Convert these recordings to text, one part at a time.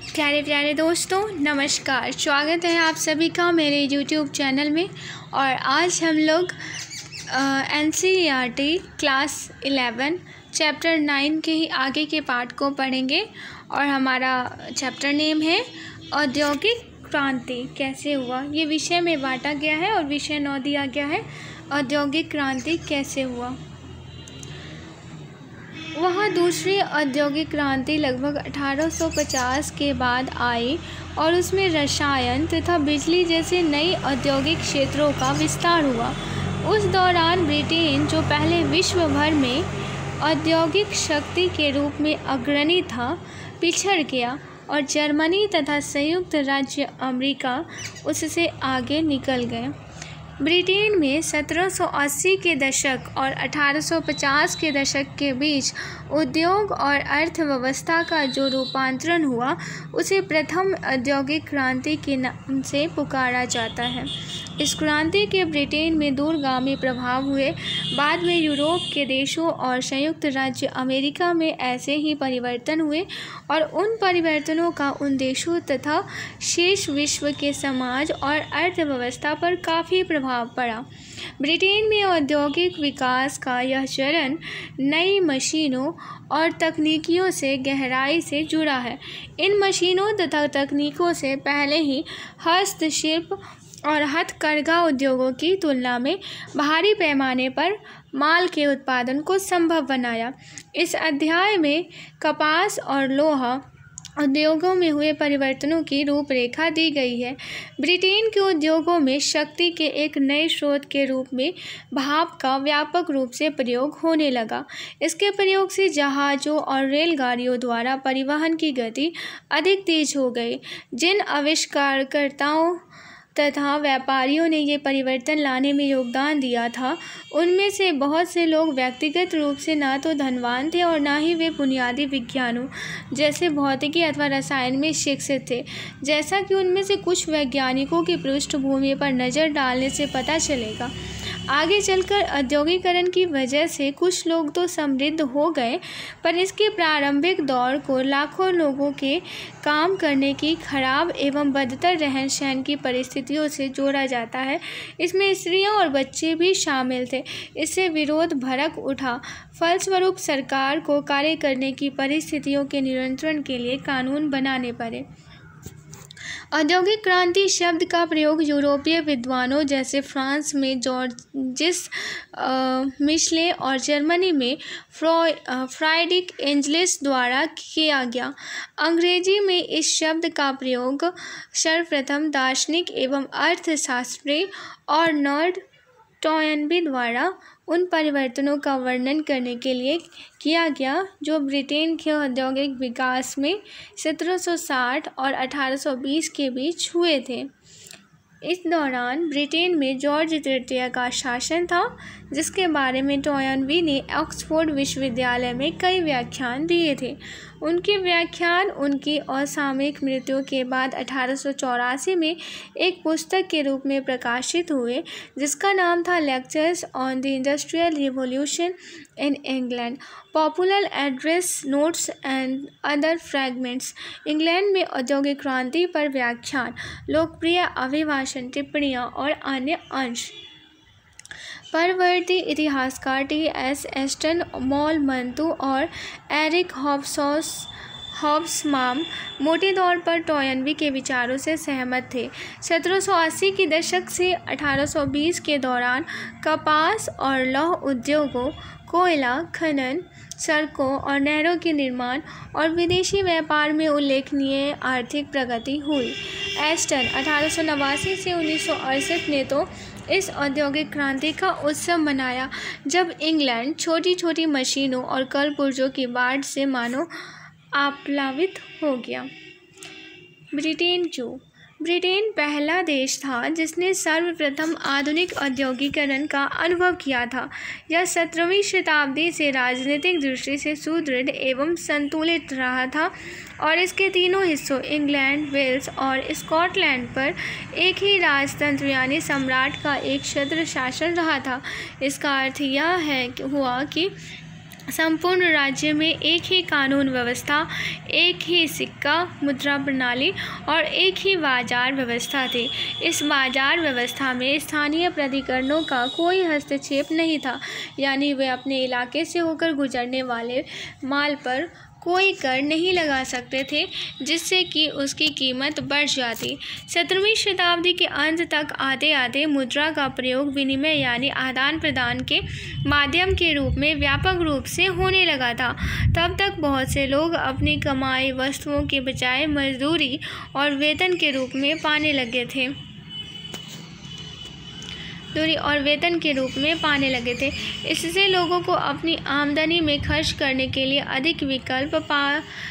प्यारे प्यारे दोस्तों, नमस्कार। स्वागत है आप सभी का मेरे YouTube चैनल में। और आज हम लोग NCERT क्लास 11 चैप्टर 9 के ही आगे के पार्ट को पढ़ेंगे। और हमारा चैप्टर नेम है औद्योगिक क्रांति कैसे हुआ। ये विषय में बांटा गया है और विषय 9 दिया गया है, औद्योगिक क्रांति कैसे हुआ। वहाँ दूसरी औद्योगिक क्रांति लगभग 1850 के बाद आई और उसमें रसायन तथा बिजली जैसे नई औद्योगिक क्षेत्रों का विस्तार हुआ। उस दौरान ब्रिटेन, जो पहले विश्व भर में औद्योगिक शक्ति के रूप में अग्रणी था, पिछड़ गया और जर्मनी तथा संयुक्त राज्य अमेरिका उससे आगे निकल गए। ब्रिटेन में 1780 के दशक और 1850 के दशक के बीच उद्योग और अर्थव्यवस्था का जो रूपांतरण हुआ उसे प्रथम औद्योगिक क्रांति के नाम से पुकारा जाता है। इस क्रांति के ब्रिटेन में दूरगामी प्रभाव हुए। बाद में यूरोप के देशों और संयुक्त राज्य अमेरिका में ऐसे ही परिवर्तन हुए और उन परिवर्तनों का उन देशों तथा शेष विश्व के समाज और अर्थव्यवस्था पर काफ़ी प्रभाव पड़ा। ब्रिटेन में औद्योगिक विकास का यह चरण नई मशीनों और तकनीकियों से गहराई से जुड़ा है। इन मशीनों तथा तकनीकों से पहले ही हस्तशिल्प और हथकरघा उद्योगों की तुलना में भारी पैमाने पर माल के उत्पादन को संभव बनाया। इस अध्याय में कपास और लोहा उद्योगों में हुए परिवर्तनों की रूपरेखा दी गई है। ब्रिटेन के उद्योगों में शक्ति के एक नए स्रोत के रूप में भाप का व्यापक रूप से प्रयोग होने लगा। इसके प्रयोग से जहाज़ों और रेलगाड़ियों द्वारा परिवहन की गति अधिक तेज हो गई। जिन आविष्कारकर्ताओं तथा व्यापारियों ने ये परिवर्तन लाने में योगदान दिया था, उनमें से बहुत से लोग व्यक्तिगत रूप से ना तो धनवान थे और ना ही वे बुनियादी विज्ञानों जैसे भौतिकी अथवा रसायन में शिक्षित थे, जैसा कि उनमें से कुछ वैज्ञानिकों की पृष्ठभूमि पर नज़र डालने से पता चलेगा। आगे चलकर औद्योगिकरण की वजह से कुछ लोग तो समृद्ध हो गए, पर इसके प्रारंभिक दौर को लाखों लोगों के काम करने की खराब एवं बदतर रहन सहन की परिस्थितियों से जोड़ा जाता है। इसमें स्त्रियां और बच्चे भी शामिल थे। इससे विरोध भड़क उठा। फलस्वरूप सरकार को कार्य करने की परिस्थितियों के नियंत्रण के लिए कानून बनाने पड़े। औद्योगिक क्रांति शब्द का प्रयोग यूरोपीय विद्वानों जैसे फ्रांस में जॉर्जिस मिशले और जर्मनी में फ्राइडरिक एंजल्स द्वारा किया गया। अंग्रेजी में इस शब्द का प्रयोग सर्वप्रथम दार्शनिक एवं अर्थशास्त्री अर्नल्ड टॉयनबी द्वारा उन परिवर्तनों का वर्णन करने के लिए किया गया जो ब्रिटेन के औद्योगिक विकास में 1760 और 1820 के बीच हुए थे। इस दौरान ब्रिटेन में जॉर्ज तृतीय का शासन था, जिसके बारे में टॉयनबी ने ऑक्सफोर्ड विश्वविद्यालय में कई व्याख्यान दिए थे। उनके व्याख्यान उनकी असामयिक मृत्यु के बाद 1884 में एक पुस्तक के रूप में प्रकाशित हुए, जिसका नाम था lectures on the industrial revolution in England, popular address, notes and other fragments. England में औद्योगिक क्रांति पर व्याख्यान, लोकप्रिय अभिभाषण, टिप्पणियाँ और अन्य अंश। परवर्ती इतिहासकार T.S. एस्टन, मॉल मंतू और एरिक हॉब्समाम मोटे तौर पर टॉयनबी के विचारों से सहमत थे। 1780 के दशक से 1820 के दौरान कपास और लौह उद्योगों, कोयला खनन, सड़कों और नहरों के निर्माण और विदेशी व्यापार में उल्लेखनीय आर्थिक प्रगति हुई। एस्टन 1889 से 1968 ने तो इस औद्योगिक क्रांति का उत्सव मनाया, जब इंग्लैंड छोटी छोटी मशीनों और कल पुर्जों की बाढ़ से मानो आप्लावित हो गया। ब्रिटेन पहला देश था जिसने सर्वप्रथम आधुनिक औद्योगिकरण का अनुभव किया था। यह 17वीं शताब्दी से राजनीतिक दृष्टि से सुदृढ़ एवं संतुलित रहा था और इसके तीनों हिस्सों इंग्लैंड, वेल्स और स्कॉटलैंड पर एक ही राजतंत्र यानी सम्राट का एक छत्र शासन रहा था। इसका अर्थ यह हुआ कि संपूर्ण राज्य में एक ही कानून व्यवस्था, एक ही सिक्का मुद्रा प्रणाली और एक ही बाजार व्यवस्था थी। इस बाजार व्यवस्था में स्थानीय प्राधिकरणों का कोई हस्तक्षेप नहीं था, यानी वे अपने इलाके से होकर गुजरने वाले माल पर कोई कर नहीं लगा सकते थे, जिससे कि उसकी कीमत बढ़ जाती। 17वीं शताब्दी के अंत तक आते आते मुद्रा का प्रयोग विनिमय यानी आदान प्रदान के माध्यम के रूप में व्यापक रूप से होने लगा था। तब तक बहुत से लोग अपनी कमाई वस्तुओं के बजाय मजदूरी और वेतन के रूप में पाने लगे थे। इससे लोगों को अपनी आमदनी में खर्च करने के लिए अधिक विकल्प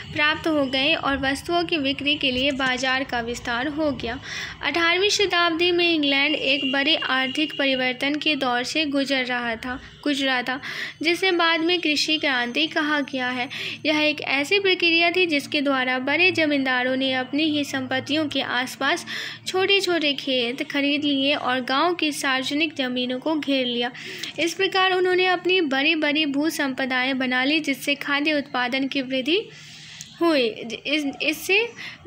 प्राप्त हो गए और वस्तुओं की बिक्री के लिए बाजार का विस्तार हो गया। 18वीं शताब्दी में इंग्लैंड एक बड़े आर्थिक परिवर्तन के दौर से गुजरा था, जिसे बाद में कृषि क्रांति कहा गया है। यह एक ऐसी प्रक्रिया थी जिसके द्वारा बड़े जमींदारों ने अपनी ही संपत्तियों के आसपास छोटे छोटे खेत खरीद लिए और गांव की सार्वजनिक जमीनों को घेर लिया। इस प्रकार उन्होंने अपनी बड़ी बड़ी भू संपदाएं बना ली, जिससे खाद्य उत्पादन की वृद्धि हुई। इससे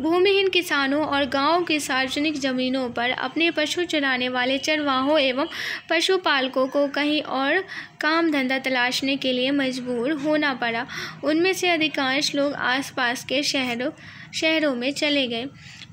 भूमिहीन किसानों और गांव की सार्वजनिक जमीनों पर अपने पशु चराने वाले चरवाहों एवं पशुपालकों को कहीं और काम धंधा तलाशने के लिए मजबूर होना पड़ा। उनमें से अधिकांश लोग आसपास के शहरों में चले गए।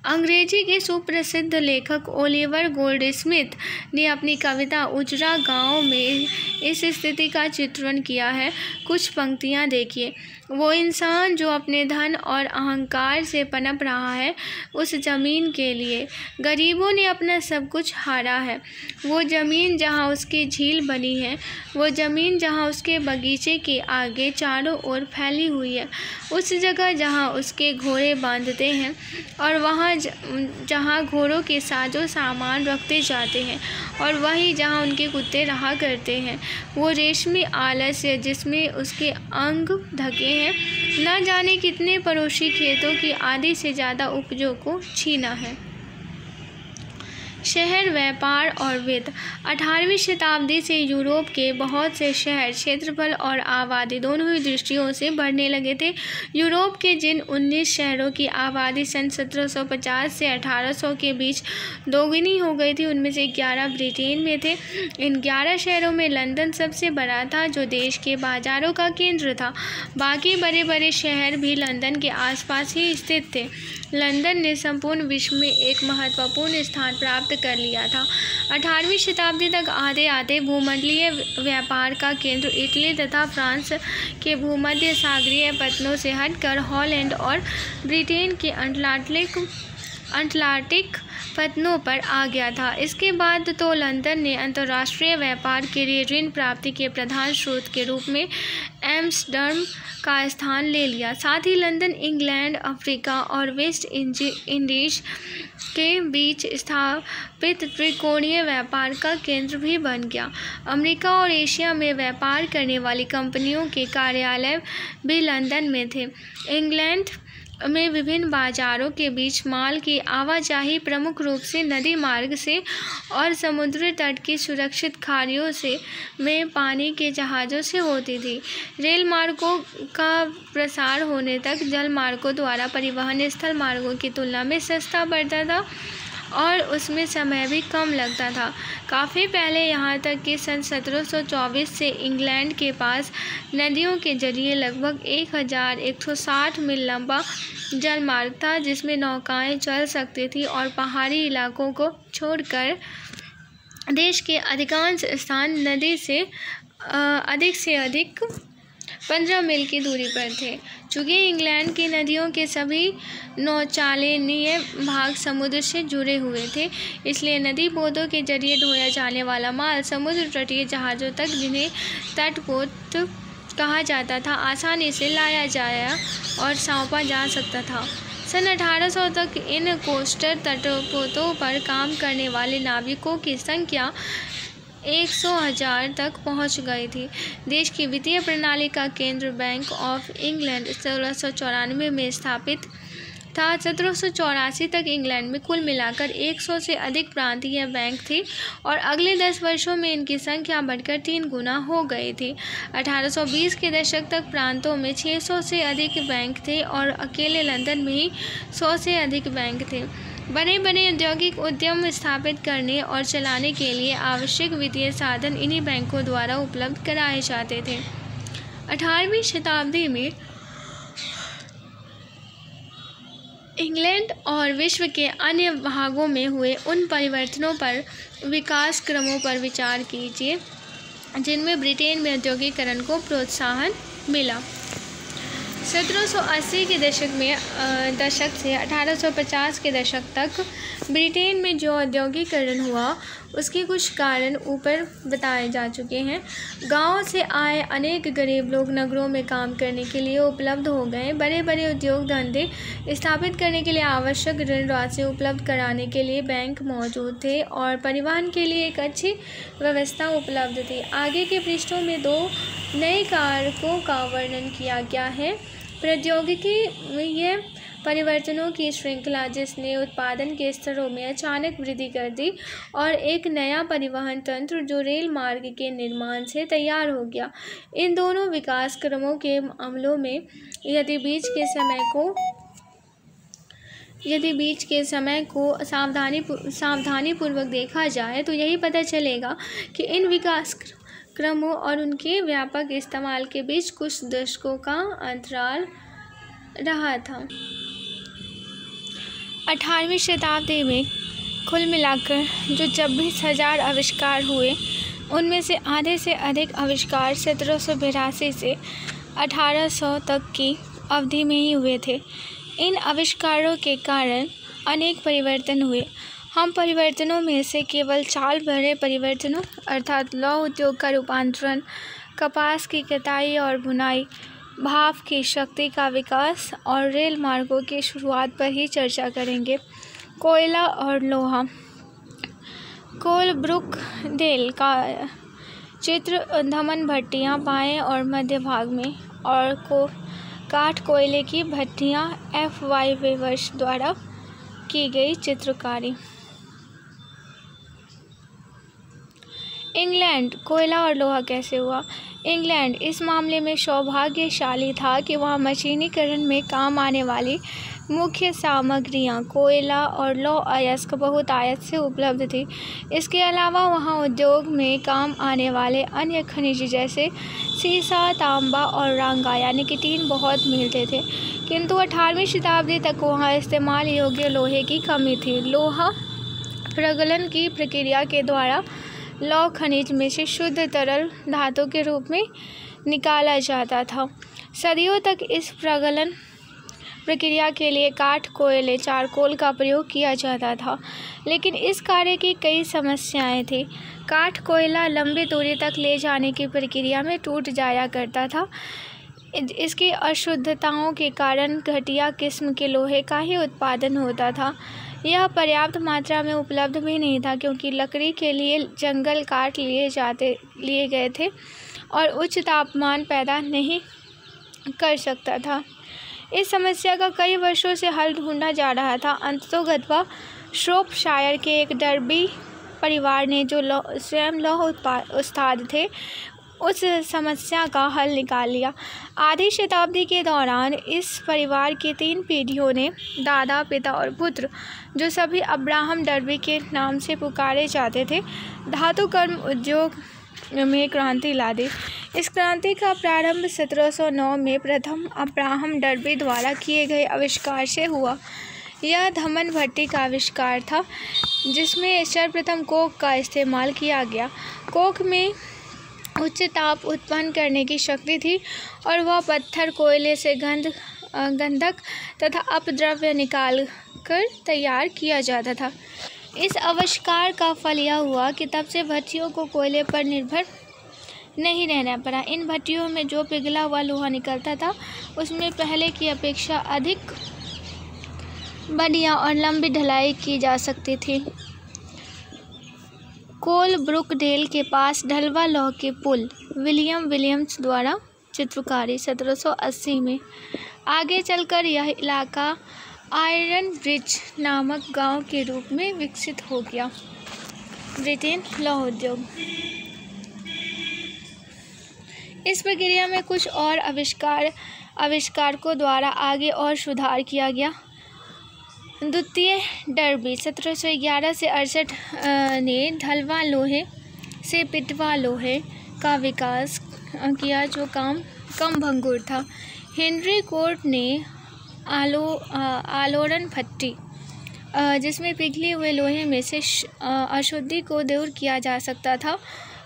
अंग्रेजी के सुप्रसिद्ध लेखक ओलिवर गोल्डस्मिथ ने अपनी कविता उजरा गांव में इस स्थिति का चित्रण किया है। कुछ पंक्तियां देखिए। वो इंसान जो अपने धन और अहंकार से पनप रहा है, उस ज़मीन के लिए गरीबों ने अपना सब कुछ हारा है। वो ज़मीन जहाँ उसकी झील बनी है, वो ज़मीन जहाँ उसके बगीचे के आगे चारों ओर फैली हुई है, उस जगह जहाँ उसके घोड़े बांधते हैं और वहाँ जहाँ घोड़ों के साजो सामान रखते जाते हैं और वहीं जहाँ उनके कुत्ते रहा करते हैं, वो रेशमी आलस्य जिसमें उसके अंग ढके हैं, न जाने कितने पड़ोसी खेतों की आधी से ज़्यादा उपजों को छीना है। शहर, व्यापार और वित्त। 18वीं शताब्दी से यूरोप के बहुत से शहर क्षेत्रफल और आबादी दोनों ही दृष्टियों से बढ़ने लगे थे। यूरोप के जिन 19 शहरों की आबादी सन 1750 से 1800 के बीच दोगुनी हो गई थी, उनमें से 11 ब्रिटेन में थे। इन 11 शहरों में लंदन सबसे बड़ा था, जो देश के बाजारों का केंद्र था। बाकी बड़े बड़े शहर भी लंदन के आसपास ही स्थित थे। लंदन ने संपूर्ण विश्व में एक महत्वपूर्ण स्थान प्राप्त कर लिया था। 18वीं शताब्दी तक आते आते भूमंडलीय व्यापार का केंद्र इटली तथा फ्रांस के भूमध्य सागरीय पत्तनों से हटकर हॉलैंड और ब्रिटेन के अटलांटिक पत्तनों पर आ गया था। इसके बाद तो लंदन ने अंतर्राष्ट्रीय व्यापार के लिए ऋण प्राप्ति के प्रधान स्रोत के रूप में एम्स्टर्डम का स्थान ले लिया। साथ ही लंदन इंग्लैंड, अफ्रीका और वेस्ट इंडीज के बीच स्थापित त्रिकोणीय व्यापार का केंद्र भी बन गया। अमेरिका और एशिया में व्यापार करने वाली कंपनियों के कार्यालय भी लंदन में थे। इंग्लैंड में विभिन्न बाजारों के बीच माल की आवाजाही प्रमुख रूप से नदी मार्ग से और समुद्री तट की सुरक्षित खाड़ियों से में पानी के जहाज़ों से होती थी। रेल मार्गों का प्रसार होने तक जल मार्गों द्वारा परिवहन स्थल मार्गों की तुलना में सस्ता पड़ता था और उसमें समय भी कम लगता था। काफ़ी पहले, यहाँ तक कि सन 1724 से इंग्लैंड के पास नदियों के जरिए लगभग 1160 मील लंबा जल मार्ग था, जिसमें नौकाएं चल सकती थी और पहाड़ी इलाकों को छोड़कर देश के अधिकांश स्थान नदी से अधिक 15 मील की दूरी पर थे। चूँकि इंग्लैंड की नदियों के सभी नौचालनीय भाग समुद्र से जुड़े हुए थे, इसलिए नदी पोतों के जरिए ढोया जाने वाला माल समुद्र तटीय जहाज़ों तक, जिन्हें तटपोत कहा जाता था, आसानी से लाया जाया और सौंपा जा सकता था। सन 1800 तक इन कोस्टर तटपोतों पर काम करने वाले नाविकों की संख्या 100,000 तक पहुंच गई थी। देश की वित्तीय प्रणाली का केंद्र बैंक ऑफ इंग्लैंड 1694 में स्थापित था। 1784 तक इंग्लैंड में कुल मिलाकर 100 से अधिक प्रांतीय बैंक थे और अगले 10 वर्षों में इनकी संख्या बढ़कर 3 गुना हो गई थी। 1820 के दशक तक प्रांतों में 600 से अधिक बैंक थे और अकेले लंदन में ही 100 से अधिक बैंक थे। बड़े बड़े औद्योगिक उद्यम स्थापित करने और चलाने के लिए आवश्यक वित्तीय साधन इन्हीं बैंकों द्वारा उपलब्ध कराए जाते थे। 18वीं शताब्दी में इंग्लैंड और विश्व के अन्य भागों में हुए उन परिवर्तनों पर विकास क्रमों पर विचार कीजिए जिनमें ब्रिटेन में औद्योगिकरण को प्रोत्साहन मिला। 1780 के दशक से 1850 के दशक तक ब्रिटेन में जो औद्योगिकरण हुआ उसके कुछ कारण ऊपर बताए जा चुके हैं। गांव से आए अनेक गरीब लोग नगरों में काम करने के लिए उपलब्ध हो गए। बड़े बड़े उद्योग धंधे स्थापित करने के लिए आवश्यक ऋण राशि उपलब्ध कराने के लिए बैंक मौजूद थे और परिवहन के लिए एक अच्छी व्यवस्था उपलब्ध थी। आगे के पृष्ठों में 2 नए कारकों का वर्णन किया गया है। प्रौद्योगिकी ये परिवर्तनों की श्रृंखला जिसने उत्पादन के स्तरों में अचानक वृद्धि कर दी और एक नया परिवहन तंत्र जो रेल मार्ग के निर्माण से तैयार हो गया। इन दोनों विकास क्रमों के मामलों में यदि बीच के समय को सावधानीपूर्वक देखा जाए तो यही पता चलेगा कि इन विकास क्रमों और उनके व्यापक इस्तेमाल के बीच कुछ दशकों का अंतराल रहा था। 18वीं शताब्दी में कुल मिलाकर जो 26,000 आविष्कार हुए उनमें से आधे से अधिक आविष्कार 1782 से 1800 तक की अवधि में ही हुए थे। इन आविष्कारों के कारण अनेक परिवर्तन हुए। हम परिवर्तनों में से केवल 4 बड़े परिवर्तनों अर्थात लौह उद्योग का रूपांतरण, कपास की कटाई और बुनाई, भाप की शक्ति का विकास और रेल मार्गों की शुरुआत पर ही चर्चा करेंगे। कोयला और लोहा। कोलब्रुकडेल का चित्र धमन भट्टियां बाएं और मध्य भाग में और काठ कोयले की भट्टियां F.Y. वेवर्स द्वारा की गई चित्रकारी। इंग्लैंड कोयला और लोहा कैसे हुआ? इंग्लैंड इस मामले में सौभाग्यशाली था कि वहाँ मशीनीकरण में काम आने वाली मुख्य सामग्रियाँ कोयला और लौह अयस्क बहुतायत से उपलब्ध थी। इसके अलावा वहाँ उद्योग में काम आने वाले अन्य खनिज जैसे सीसा, तांबा और रांगा यानी कि टीन बहुत मिलते थे, किंतु 18वीं शताब्दी तक वहाँ इस्तेमाल योग्य लोहे की कमी थी। लोहा प्रगलन की प्रक्रिया के द्वारा लौह खनिज में से शुद्ध तरल धातु के रूप में निकाला जाता था। सदियों तक इस प्रगलन प्रक्रिया के लिए काठ, कोयले, चारकोल का प्रयोग किया जाता था, लेकिन इस कार्य की कई समस्याएं थी। काठ कोयला लंबी दूरी तक ले जाने की प्रक्रिया में टूट जाया करता था। इसकी अशुद्धताओं के कारण घटिया किस्म के लोहे का ही उत्पादन होता था। यह पर्याप्त मात्रा में उपलब्ध भी नहीं था क्योंकि लकड़ी के लिए जंगल काट लिए गए थे और उच्च तापमान पैदा नहीं कर सकता था। इस समस्या का कई वर्षों से हल ढूंढा जा रहा था। अंततोगत्वा श्रोपशायर के एक डर्बी परिवार ने जो स्वयं लौह उस्ताद थे उस समस्या का हल निकाल लिया। आधी शताब्दी के दौरान इस परिवार की 3 पीढ़ियों ने दादा, पिता और पुत्र, जो सभी अब्राहम डर्बी के नाम से पुकारे जाते थे, धातु कर्म उद्योग में क्रांति ला दी। इस क्रांति का प्रारंभ 1709 में प्रथम अब्राहम डर्बी द्वारा किए गए आविष्कार से हुआ। यह धमन भट्टी का आविष्कार था जिसमें सर्वप्रथम कोक का इस्तेमाल किया गया। कोक में उच्च ताप उत्पन्न करने की शक्ति थी और वह पत्थर, कोयले से गंधक तथा अपद्रव्य निकाल कर तैयार किया जाता था। इस आविष्कार का फल यह हुआ कि तब से भट्टियों को कोयले पर निर्भर नहीं रहना पड़ा। इन भट्टियों में जो पिघला हुआ लोहा निकलता था उसमें पहले की अपेक्षा अधिक बढ़िया और लंबी ढलाई की जा सकती थी। कोलब्रुकडेल के पास ढलवा लौह के पुल विलियम विलियम्स द्वारा चित्रकारी 1780 में। आगे चलकर यह इलाका आयरन ब्रिज नामक गांव के रूप में विकसित हो गया। ब्रिटेन लौह उद्योग। इस प्रक्रिया में कुछ और आविष्कारकों द्वारा आगे और सुधार किया गया। द्वितीय डर्बी 1711 से 68 ने ढलवा लोहे से पिटवा लोहे का विकास किया, जो कम भंगुर था। हेनरी कोर्ट ने आलोड़न भट्टी, जिसमें पिघले हुए लोहे में से अशुद्धि को दूर किया जा सकता था,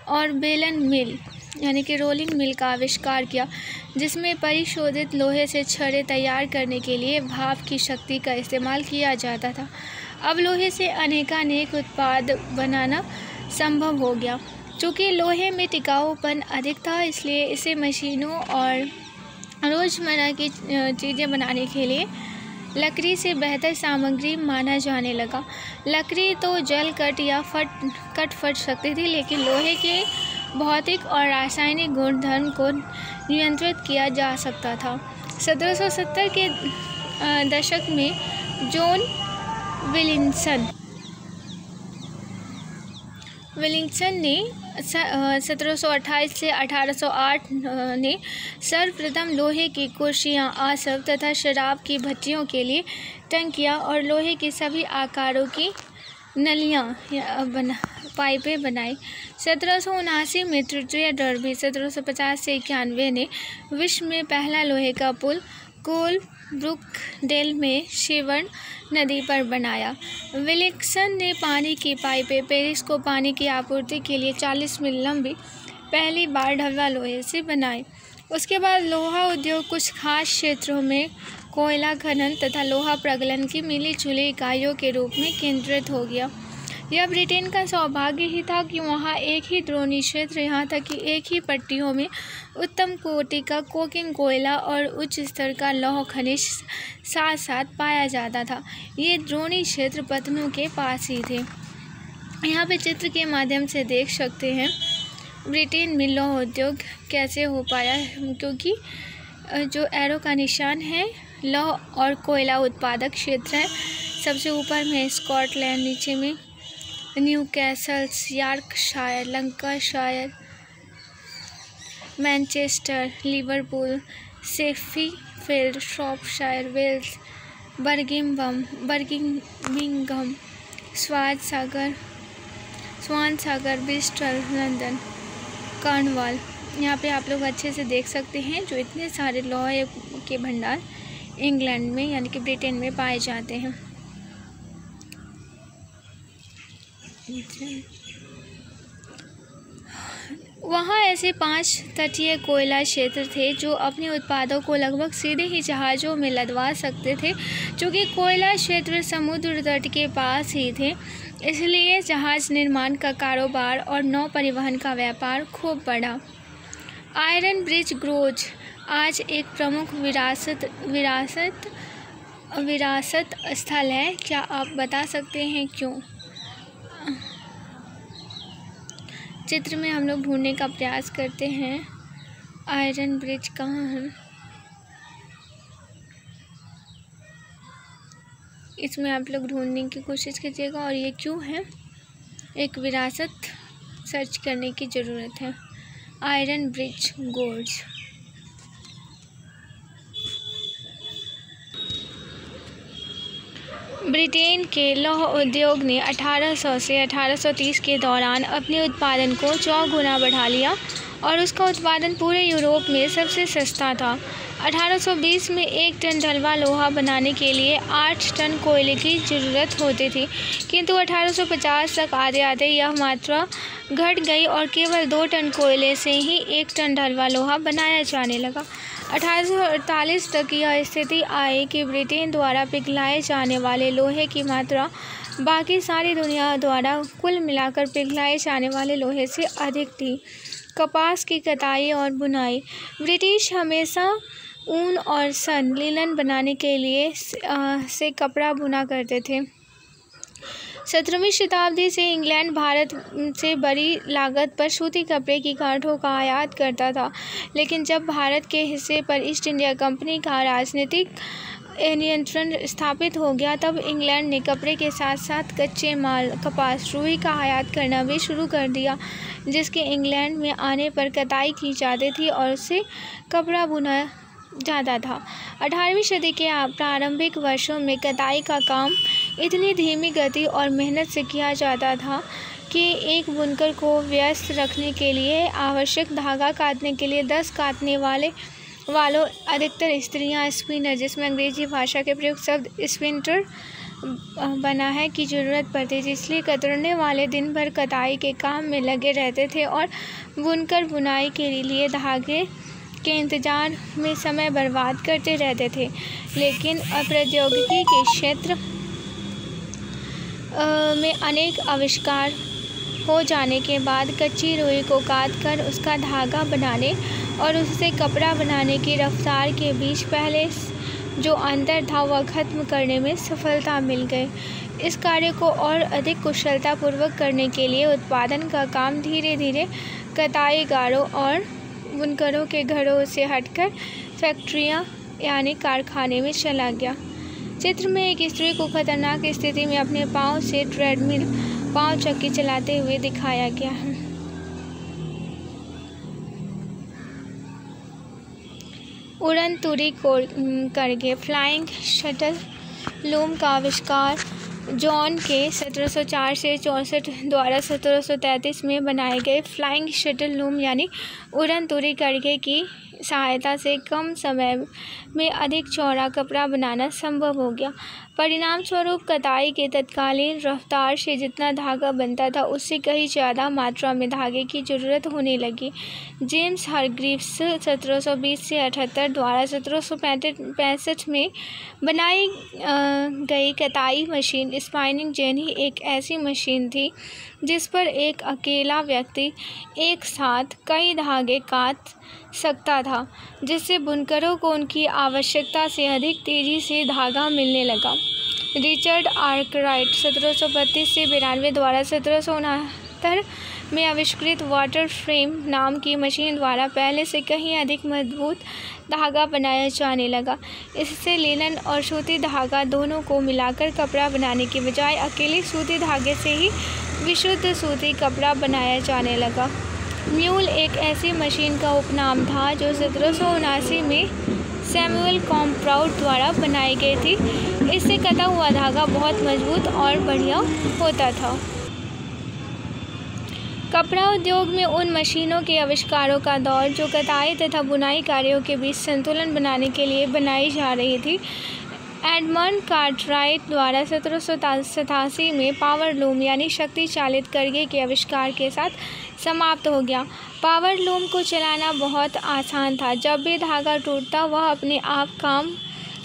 और बेलन मिल यानी कि रोलिंग मिल का आविष्कार किया, जिसमें परिशोधित लोहे से छड़ें तैयार करने के लिए भाप की शक्ति का इस्तेमाल किया जाता था। अब लोहे से अनेकानेक उत्पाद बनाना संभव हो गया। चूँकि लोहे में टिकाऊपन अधिक था, इसलिए इसे मशीनों और रोज़मर्रा की चीज़ें बनाने के लिए लकड़ी से बेहतर सामग्री माना जाने लगा। लकड़ी तो जल कट या फट सकती थी, लेकिन लोहे के भौतिक और रासायनिक गुणधर्म को नियंत्रित किया जा सकता था। 1770 के दशक में जॉन विलिंगसन ने 1728 से 1808 ने सर्वप्रथम लोहे की कुर्सियाँ, आसव तथा शराब की भट्टियों के लिए टंकियाँ और लोहे के सभी आकारों की नलियाँ पाइपें बनाई। 1779 में तृतीय डर्बी 1750 से 91 ने विश्व में पहला लोहे का पुल कोलब्रुकडेल में शेवर्ण नदी पर बनाया। विलिंगसन ने पानी की पाइपें पेरिस को पानी की आपूर्ति के लिए 40 मील लंबी पहली बार ढलवा लोहे से बनाई। उसके बाद लोहा उद्योग कुछ खास क्षेत्रों में कोयला खनन तथा लोहा प्रगलन की मिली-जुली इकाइयों के रूप में केंद्रित हो गया। यह ब्रिटेन का सौभाग्य ही था कि वहाँ एक ही द्रोणी क्षेत्र, यहाँ तक कि एक ही पट्टियों में उत्तम कोटि का कोकिंग कोयला और उच्च स्तर का लौह खनिज साथ साथ पाया जाता था। ये द्रोणी क्षेत्र पतनों के पास ही थे। यहाँ पे चित्र के माध्यम से देख सकते हैं ब्रिटेन में लौह उद्योग कैसे हो पाया, क्योंकि जो एरो का निशान है लौह और कोयला उत्पादक क्षेत्र है। सबसे ऊपर में स्कॉटलैंड, नीचे में Newcastle, Yorkshire, Lancashire, Manchester, Liverpool, Sheffield, Shropshire, Wales, Birmingham, Swansea, Bristol, London, Cornwall. यहाँ पे आप लोग अच्छे से देख सकते हैं जो इतने सारे लोहे के भंडार इंग्लैंड में यानी कि ब्रिटेन में पाए जाते हैं। वहाँ ऐसे 5 तटीय कोयला क्षेत्र थे जो अपने उत्पादों को लगभग सीधे ही जहाज़ों में लदवा सकते थे। चूँकि कोयला क्षेत्र समुद्र तट के पास ही थे, इसलिए जहाज़ निर्माण का कारोबार और नौ परिवहन का व्यापार खूब बढ़ा। आयरन ब्रिज ग्रोज आज एक प्रमुख विरासत स्थल है। क्या आप बता सकते हैं क्यों? चित्र में हम लोग ढूंढने का प्रयास करते हैं आयरन ब्रिज कहाँ है। इसमें आप लोग ढूंढने की कोशिश कीजिएगा और ये क्यों है, एक विरासत सर्च करने की ज़रूरत है। Iron bridge गोर्ज। ब्रिटेन के लौह उद्योग ने 1800 से 1830 के दौरान अपने उत्पादन को 4 गुना बढ़ा लिया और उसका उत्पादन पूरे यूरोप में सबसे सस्ता था। 1820 में 1 टन ढलवा लोहा बनाने के लिए 8 टन कोयले की ज़रूरत होती थी, किंतु 1850 तक आते आते यह मात्रा घट गई और केवल 2 टन कोयले से ही 1 टन ढलवा लोहा बनाया जाने लगा। 1848 तक यह स्थिति आई कि ब्रिटेन द्वारा पिघलाए जाने वाले लोहे की मात्रा बाकी सारी दुनिया द्वारा कुल मिलाकर पिघलाए जाने वाले लोहे से अधिक थी। कपास की कटाई और बुनाई। ब्रिटिश हमेशा ऊन और सन लिनन बनाने के लिए से कपड़ा बुना करते थे। 17वीं शताब्दी से इंग्लैंड भारत से बड़ी लागत पर सूती कपड़े की गांठों का आयात करता था, लेकिन जब भारत के हिस्से पर ईस्ट इंडिया कंपनी का राजनीतिक नियंत्रण स्थापित हो गया, तब इंग्लैंड ने कपड़े के साथ साथ कच्चे माल कपास रुई का आयात करना भी शुरू कर दिया, जिसके इंग्लैंड में आने पर कताई की जाती थी और उससे कपड़ा बुना जाता था। 18वीं सदी के प्रारंभिक वर्षों में कताई का काम इतनी धीमी गति और मेहनत से किया जाता था कि एक बुनकर को व्यस्त रखने के लिए आवश्यक धागा काटने के लिए 10 काटने वालों अधिकतर स्त्रियां स्पिनर, जिसमें अंग्रेजी भाषा के प्रयुक्त शब्द स्पिंटर बना है, की ज़रूरत पड़ती थी। इसलिए कतरने वाले दिन भर कताई के काम में लगे रहते थे और बुनकर बुनाई के लिए धागे के इंतजार में समय बर्बाद करते रहते थे। लेकिन प्रौद्योगिकी के क्षेत्र में अनेक आविष्कार हो जाने के बाद कच्ची रुई को काटकर उसका धागा बनाने और उससे कपड़ा बनाने की रफ्तार के बीच पहले जो अंतर था वह खत्म करने में सफलता मिल गई। इस कार्य को और अधिक कुशलतापूर्वक करने के लिए उत्पादन का काम धीरे धीरे कताईगारों और बुनकरों के घरों से हटकर फैक्ट्रियां यानी कारखाने में चला गया। चित्र में एक स्त्री को खतरनाक स्थिति में अपने पांव से ट्रेडमिल पांव चक्की चलाते हुए दिखाया गया है। उड़न तुरी करके फ्लाइंग शटल लूम का आविष्कार जॉन के 1704 से 64 द्वारा 1733 में बनाए गए फ्लाइंग शटल लूम यानी उड़न तुरी करके की सहायता से कम समय में अधिक चौड़ा कपड़ा बनाना संभव हो गया। परिणाम स्वरूप कताई के तत्कालीन रफ्तार से जितना धागा बनता था उससे कहीं ज़्यादा मात्रा में धागे की ज़रूरत होने लगी। जेम्स हारग्रीव्स 1720 से 78 द्वारा 1765 में बनाई गई कताई मशीन स्पाइनिंग जेनी एक ऐसी मशीन थी जिस पर एक अकेला व्यक्ति एक साथ कई धागे काट सकता था, जिससे बुनकरों को उनकी आवश्यकता से अधिक तेज़ी से धागा मिलने लगा। रिचर्ड आर्कराइट 1732 से 92 द्वारा 1769 में आविष्कृत वाटर फ्रेम नाम की मशीन द्वारा पहले से कहीं अधिक मजबूत धागा बनाया जाने लगा। इससे लिनन और सूती धागा दोनों को मिलाकर कपड़ा बनाने के बजाय अकेले सूती धागे से ही विशुद्ध सूती कपड़ा बनाया जाने लगा। म्यूल एक ऐसी मशीन का उपनाम था जो 1779 में सैमुअल कॉम्प्राउट द्वारा बनाई गई थी। इससे कटा हुआ धागा बहुत मजबूत और बढ़िया होता था। कपड़ा उद्योग में उन मशीनों के आविष्कारों का दौर जो कताई तथा बुनाई कार्यों के बीच संतुलन बनाने के लिए बनाई जा रही थी, एडमंड कार्टराइट द्वारा 1787 में पावर लूम यानी शक्ति चालित करघे के आविष्कार के साथ समाप्त हो गया। पावर लूम को चलाना बहुत आसान था। जब भी धागा टूटता वह अपने आप काम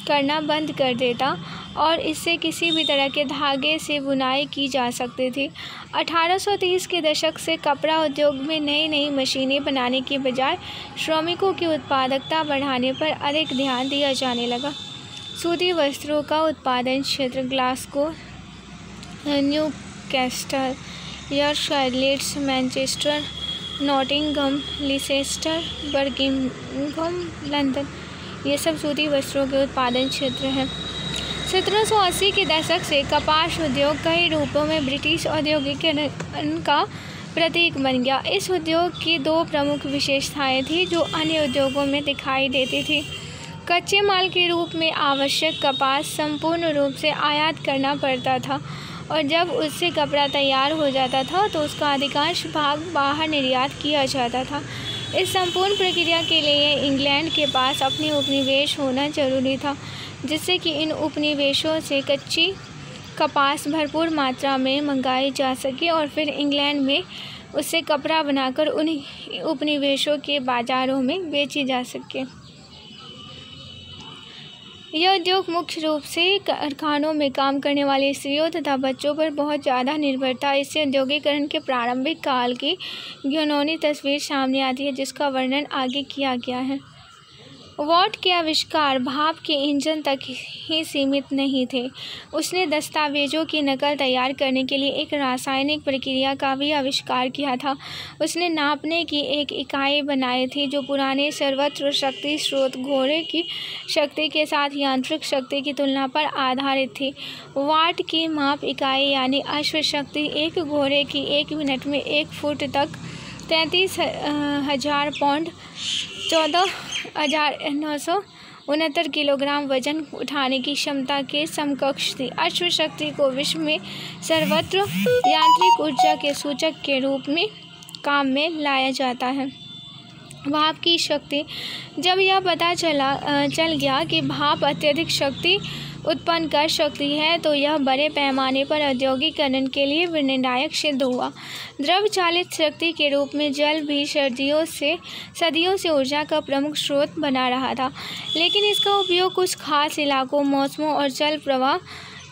करना बंद कर देता और इससे किसी भी तरह के धागे से बुनाई की जा सकती थी। 1830 के दशक से कपड़ा उद्योग में नई नई मशीनें बनाने के बजाय श्रमिकों की उत्पादकता बढ़ाने पर अधिक ध्यान दिया जाने लगा। सूती वस्त्रों का उत्पादन क्षेत्र Glasgow, Newcastle, Yorkshire, Leeds, Manchester, Nottingham, Leicester, Birmingham, London, ये सब सूती वस्त्रों के उत्पादन क्षेत्र हैं। 1780 के दशक से कपास उद्योग कई रूपों में ब्रिटिश औद्योगिकीकरण का प्रतीक बन गया। इस उद्योग की दो प्रमुख विशेषताएं थी जो अन्य उद्योगों में दिखाई देती थी। कच्चे माल के रूप में आवश्यक कपास संपूर्ण रूप से आयात करना पड़ता था और जब उससे कपड़ा तैयार हो जाता था तो उसका अधिकांश भाग बाहर निर्यात किया जाता था। इस संपूर्ण प्रक्रिया के लिए इंग्लैंड के पास अपने उपनिवेश होना जरूरी था, जिससे कि इन उपनिवेशों से कच्ची कपास भरपूर मात्रा में मंगाई जा सके और फिर इंग्लैंड में उससे कपड़ा बनाकर उन उपनिवेशों के बाज़ारों में बेची जा सके। यह उद्योग मुख्य रूप से कारखानों में काम करने वाली स्त्रियों तथा बच्चों पर बहुत ज़्यादा निर्भर था। इससे औद्योगिकरण के प्रारंभिक काल की घिनौनी तस्वीर सामने आती है, जिसका वर्णन आगे किया गया है। वॉट के आविष्कार भाप के इंजन तक ही सीमित नहीं थे। उसने दस्तावेजों की नकल तैयार करने के लिए एक रासायनिक प्रक्रिया का भी आविष्कार किया था। उसने नापने की एक इकाई बनाई थी जो पुराने सर्वत्र शक्ति स्रोत घोड़े की शक्ति के साथ यांत्रिक शक्ति की तुलना पर आधारित थी। वाट की माप इकाई यानी अश्वशक्ति एक घोड़े की 1 मिनट में 1 फुट तक 33,000 पाउंड 14,969 किलोग्राम वजन उठाने की क्षमता के समकक्ष थी। अश्वशक्ति को विश्व में सर्वत्र यांत्रिक ऊर्जा के सूचक के रूप में काम में लाया जाता है। भाप की शक्ति। जब यह पता चल गया कि भाप अत्यधिक शक्ति उत्पन्न कर सकती है तो यह बड़े पैमाने पर औद्योगिकीकरण के लिए निर्णायक सिद्ध हुआ। द्रव चालित शक्ति के रूप में जल भी सदियों से ऊर्जा का प्रमुख स्रोत बना रहा था, लेकिन इसका उपयोग कुछ खास इलाकों, मौसमों और जल प्रवाह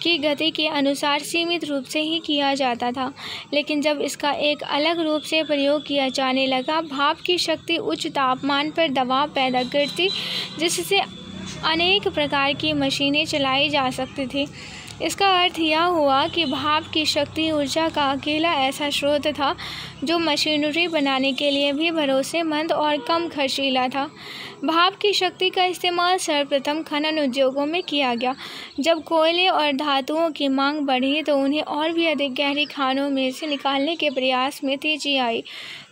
की गति के अनुसार सीमित रूप से ही किया जाता था। लेकिन जब इसका एक अलग रूप से प्रयोग किया जाने लगा, भाप की शक्ति उच्च तापमान पर दबाव पैदा करती, जिससे अनेक प्रकार की मशीनें चलाई जा सकती थी। इसका अर्थ यह हुआ कि भाप की शक्ति ऊर्जा का अकेला ऐसा स्रोत था जो मशीनरी बनाने के लिए भी भरोसेमंद और कम खर्चीला था। भाप की शक्ति का इस्तेमाल सर्वप्रथम खनन उद्योगों में किया गया। जब कोयले और धातुओं की मांग बढ़ी तो उन्हें और भी अधिक गहरी खानों में से निकालने के प्रयास में तेजी आई।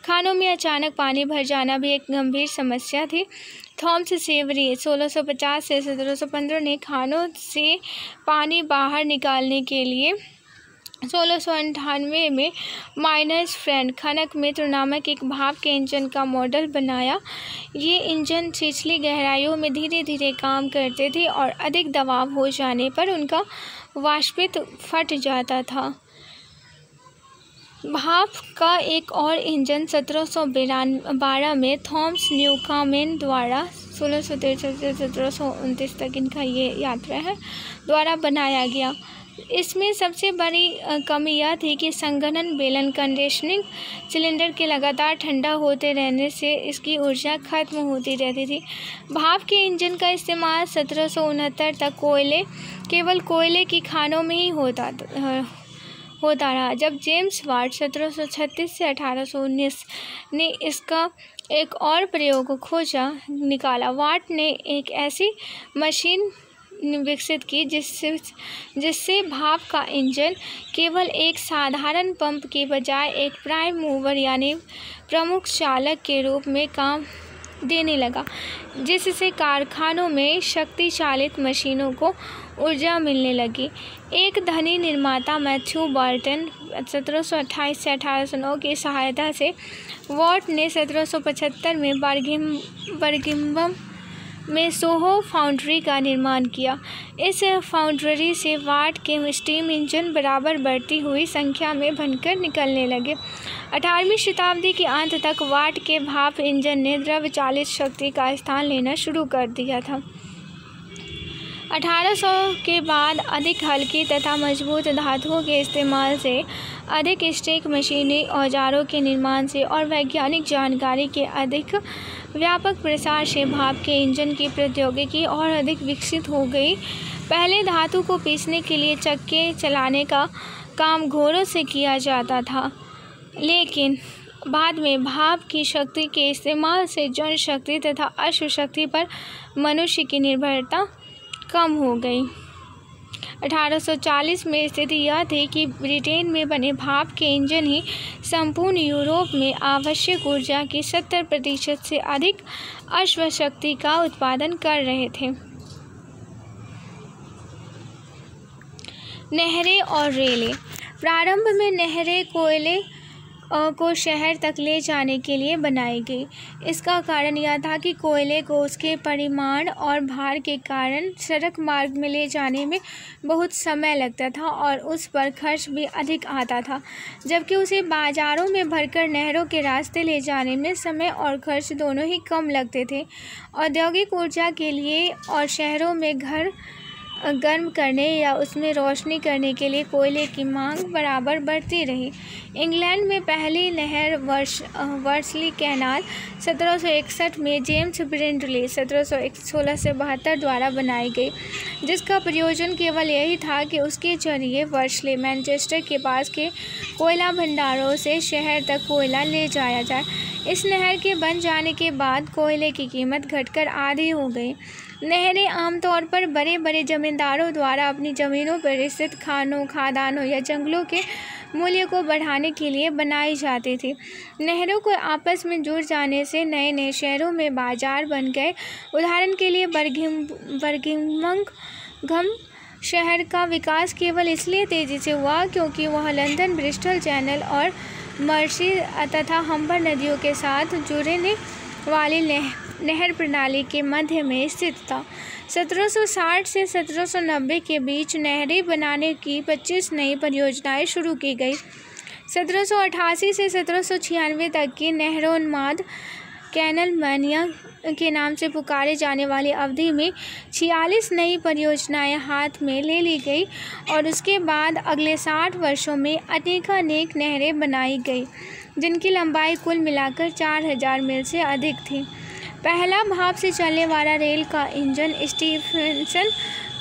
खानों में अचानक पानी भर जाना भी एक गंभीर समस्या थी। थॉमस सेवरी 1650 से 1715 ने खानों से पानी बाहर निकालने के लिए 1698 में माइनर्स फ्रेंड खनक मित्र नामक एक भाप के इंजन का मॉडल बनाया। ये इंजन छिछली गहराइयों में धीरे धीरे काम करते थे और अधिक दबाव हो जाने पर उनका वाष्पित फट जाता था। भाप का एक और इंजन 1712 में थॉमस न्यूकामेन द्वारा 1663 से 1729 तक इनका ये यात्रा है द्वारा बनाया गया। इसमें सबसे बड़ी कमी यह थी कि संघनन बेलन कंडीशनिंग सिलेंडर के लगातार ठंडा होते रहने से इसकी ऊर्जा खत्म होती रहती थी। भाप के इंजन का इस्तेमाल 1769 तक केवल कोयले की खानों में ही होता रहा। जब जेम्स वाट 1736 से 1819 ने इसका एक और प्रयोग निकाला। वाट ने एक ऐसी मशीन विकसित की जिससे भाप का इंजन केवल एक साधारण पंप के बजाय एक प्राइम मूवर यानी प्रमुख चालक के रूप में काम देने लगा, जिससे कारखानों में शक्ति चालित मशीनों को ऊर्जा मिलने लगी। एक धनी निर्माता मैथ्यू बार्टन 1728 से 1809 की सहायता से वॉट ने 1775 में बर्मिंघम में सोहो फाउंड्री का निर्माण किया। इस फाउंड्री से वाट के स्टीम इंजन बराबर बढ़ती हुई संख्या में बनकर निकलने लगे। 18वीं शताब्दी के अंत तक वाट के भाप इंजन ने द्रव चालित शक्ति का स्थान लेना शुरू कर दिया था। 1800 के बाद अधिक हल्की तथा मजबूत धातुओं के इस्तेमाल से, अधिक सटीक मशीनी औजारों के निर्माण से और वैज्ञानिक जानकारी के अधिक व्यापक प्रसार से भाप के इंजन की प्रौद्योगिकी और अधिक विकसित हो गई। पहले धातु को पीसने के लिए चक्के चलाने का काम घोड़ों से किया जाता था, लेकिन बाद में भाप की शक्ति के इस्तेमाल से जनशक्ति तथा अश्वशक्ति पर मनुष्य की निर्भरता कम हो गई। 1840 में स्थिति यह थी कि ब्रिटेन में बने भाप के इंजन ही संपूर्ण यूरोप में आवश्यक ऊर्जा की 70% से अधिक अश्वशक्ति का उत्पादन कर रहे थे। नहरें और रेलें। प्रारंभ में नहरें कोयले को शहर तक ले जाने के लिए बनाई गई। इसका कारण यह था कि कोयले को उसके परिमाण और भार के कारण सड़क मार्ग में ले जाने में बहुत समय लगता था और उस पर खर्च भी अधिक आता था, जबकि उसे बाजारों में भरकर नहरों के रास्ते ले जाने में समय और खर्च दोनों ही कम लगते थे। औद्योगिक ऊर्जा के लिए और शहरों में घर गर्म करने या उसमें रोशनी करने के लिए कोयले की मांग बराबर बढ़ती रही। इंग्लैंड में पहली नहर वर्सली कैनाल 1761 में जेम्स ब्रिंडले 1716 से 72 द्वारा बनाई गई, जिसका प्रयोजन केवल यही था कि उसके जरिए वर्सले मैनचेस्टर के पास के कोयला भंडारों से शहर तक कोयला ले जाया जाए। इस नहर के बन जाने के बाद कोयले की कीमत घटकर आधी हो गई। नहरें आमतौर पर बड़े बड़े जमींदारों द्वारा अपनी ज़मीनों पर स्थित खानों, खदानों या जंगलों के मूल्य को बढ़ाने के लिए बनाई जाती थी। नहरों को आपस में जुड़ जाने से नए नए शहरों में बाजार बन गए। उदाहरण के लिए बर्मिंघम शहर का विकास केवल इसलिए तेज़ी से हुआ क्योंकि वह लंदन, ब्रिस्टल, चैनल और मर्सी तथा हम्बर नदियों के साथ जुड़ने वाली नहर प्रणाली के मध्य में स्थित था। 1760 से 1790 के बीच नहरें बनाने की 25 नई परियोजनाएं शुरू की गई। 1788 से 1796 तक की नहरोन्माद कैनल मैनिया के नाम से पुकारे जाने वाली अवधि में 46 नई परियोजनाएं हाथ में ले ली गई और उसके बाद अगले 60 वर्षों में अनेकानेक नहरें बनाई गई, जिनकी लंबाई कुल मिलाकर 4000 मील से अधिक थी। पहला भाप से चलने वाला रेल का इंजन स्टीफेंसन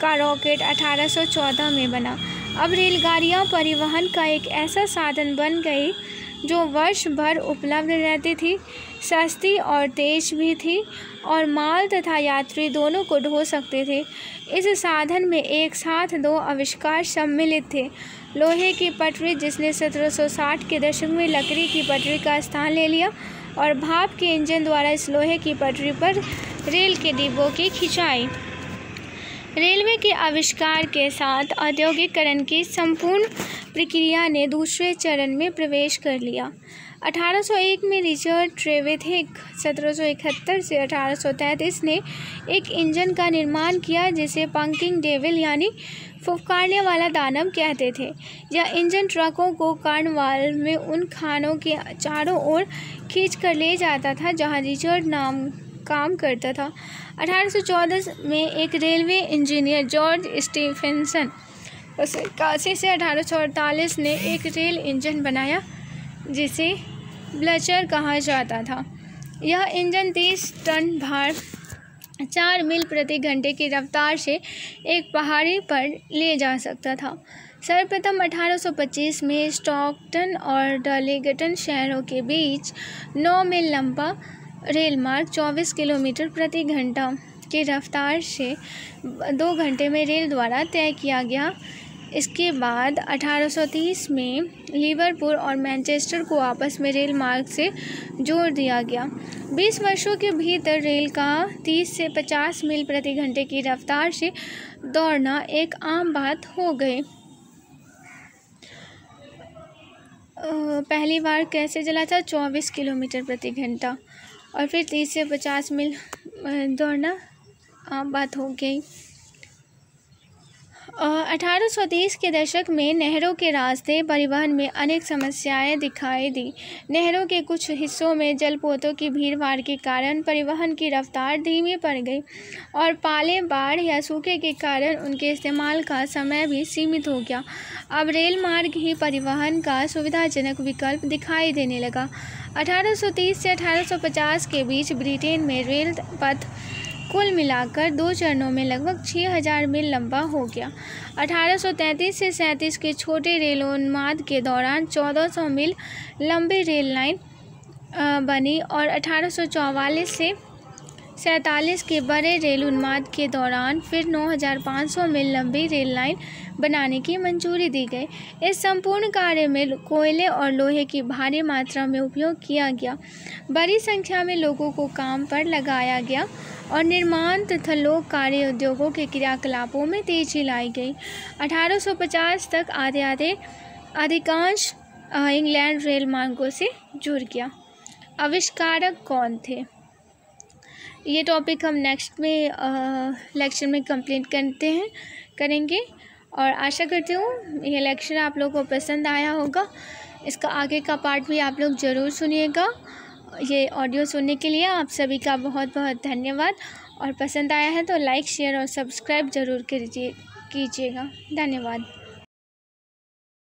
का रॉकेट 1814 में बना। अब रेलगाड़ियां परिवहन का एक ऐसा साधन बन गई जो वर्ष भर उपलब्ध रहती थी, सस्ती और तेज भी थी और माल तथा यात्री दोनों को ढो सकते थे। इस साधन में एक साथ दो आविष्कार सम्मिलित थे। लोहे की पटरी, जिसने 1760 के दशक में लकड़ी की पटरी का स्थान ले लिया, और भाप के इंजन द्वारा इस लोहे की पटरी पर रेल के डिब्बों की खिंचाई। रेलवे के आविष्कार के साथ औद्योगिकरण की संपूर्ण प्रक्रिया ने दूसरे चरण में प्रवेश कर लिया। 1801 में रिचर्ड ट्रेवेथिक 1771 से 1833 ने एक इंजन का निर्माण किया जिसे पंकिंग डेविल यानी फुफकारने वाला दानव कहते थे। यह इंजन ट्रकों को कार्नवाल में उन खानों के चारों ओर खींच कर ले जाता था जहां रिचर्ड नाम काम करता था। 1814 में एक रेलवे इंजीनियर जॉर्ज स्टीफेंसन 81 से 1848 ने एक रेल इंजन बनाया जिसे ब्लचर कहा जाता था। यह इंजन 30 टन भार 4 मील प्रति घंटे की रफ्तार से एक पहाड़ी पर ले जा सकता था। सर्वप्रथम 1825 में स्टॉकटन और डर्लिंगटन शहरों के बीच 9 मील लंबा रेल मार्ग 24 किलोमीटर प्रति घंटा की रफ्तार से 2 घंटे में रेल द्वारा तय किया गया। इसके बाद 1830 में लिवरपूल और मैनचेस्टर को आपस में रेल मार्ग से जोड़ दिया गया। 20 वर्षों के भीतर रेल का 30 से 50 मील प्रति घंटे की रफ्तार से दौड़ना एक आम बात हो गई। पहली बार कैसे चला था? 24 किलोमीटर प्रति घंटा, और फिर 30 से 50 मील दौड़ना आम बात हो गई। 1830 के दशक में नहरों के रास्ते परिवहन में अनेक समस्याएं दिखाई दी। नहरों के कुछ हिस्सों में जलपोतों की भीड़भाड़ के कारण परिवहन की रफ्तार धीमी पड़ गई और पाले, बाढ़ या सूखे के कारण उनके इस्तेमाल का समय भी सीमित हो गया। अब रेल मार्ग ही परिवहन का सुविधाजनक विकल्प दिखाई देने लगा। 1830 से 1850 के बीच ब्रिटेन में रेल पथ कुल मिलाकर 2 चरणों में लगभग 6000 मील लंबा हो गया। 1833 से 37 के छोटे रेलोन्माद के दौरान 1400 मील लंबी रेल लाइन बनी और 1844 से 47 के बड़े रेल उन्माद के दौरान फिर 9500 मील लंबी रेल लाइन बनाने की मंजूरी दी गई। इस संपूर्ण कार्य में कोयले और लोहे की भारी मात्रा में उपयोग किया गया। बड़ी संख्या में लोगों को काम पर लगाया गया और निर्माण तथा लोक कार्य उद्योगों के क्रियाकलापों में तेजी लाई गई। 1850 तक आधे अधिकांश इंग्लैंड रेल मार्गों से जुड़ गया। आविष्कारक कौन थे? ये टॉपिक हम नेक्स्ट में लेक्चर में कंप्लीट करेंगे और आशा करती हूँ ये लेक्चर आप लोगों को पसंद आया होगा। इसका आगे का पार्ट भी आप लोग ज़रूर सुनिएगा। ये ऑडियो सुनने के लिए आप सभी का बहुत बहुत धन्यवाद। और पसंद आया है तो लाइक शेयर और सब्सक्राइब ज़रूर कीजिएगा। धन्यवाद।